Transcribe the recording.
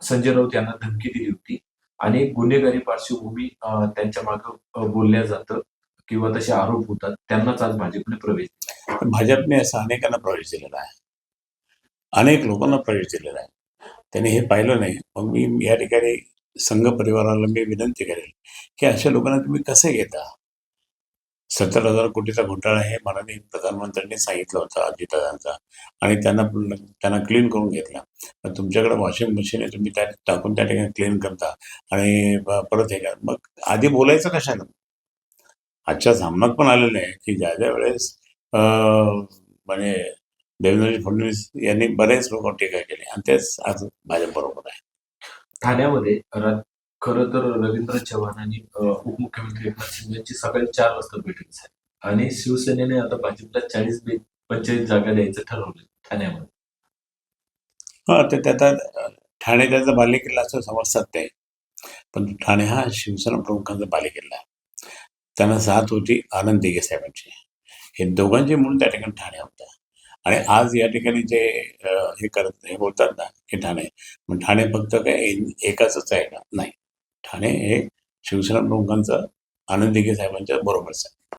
संजय राऊत यांना धमकी दिली होती आणि एक गुन्हेगारी पार्श्वभूमी त्यांच्या मागे बोलल्या जातं किंवा तसे आरोप होतात. त्यांनाच आज भाजपने प्रवेश दिला. भाजपने असं अनेकांना प्रवेश दिलेला आहे, अनेक लोकांना प्रवेश दिलेला आहे. त्यांनी हे पाहिलं नाही. मग मी या ठिकाणी संघ परिवाराला मी विनंती करेल की अशा लोकांना तुम्ही कसे घेता. 70,000 कोटीचा घोटाळा हे माननीय प्रधानमंत्र्यांनी सांगितलं होतं अजितदादांचा, आणि त्यांना क्लीन करून घेतला. पण तुमच्याकडे वॉशिंग मशीन आहे, तुम्ही त्यात टाकून त्या ठिकाणी क्लीन करता आणि परत हे करा. मग आधी बोलायचं कशाला? आजच्या सामन्यात पण आलेलं आहे की ज्या ज्या वेळेस म्हणजे देवेंद्रजी फडणवीस यांनी बरेच लोक टीका केली आणि तेच आज भाजप बरोबर आहे. ठाण्यामध्ये खरं तर रवींद्र चव्हाण आणि उपमुख्यमंत्री एकनाथ शिंदे यांची सकाळी 4 वाजता बैठक झाली आणि शिवसेनेने आता भाजपला 40-45 जागा द्यायचं ठरवलं ठाण्यामध्ये. हा, ते त्याचा ठाणे त्याचा बालेकिल्ला असं समजतात ते, पण ठाणे हा शिवसेना प्रमुखांचा बालेकिल्ला आहे. त्यांना साथ होती आनंद दिघे साहेबांची. हे दोघांचे म्हणून त्या ठिकाणी ठाणे होतं. आणि आज या ठिकाणी जे हे बोलतात ना की ठाणे, मग ठाणे फक्त काय एकाच आहे का? नाही, ठाणे हे शिवसेना प्रमुखांचं आनंद दिघे साहेबांच्या बरोबरच आहे.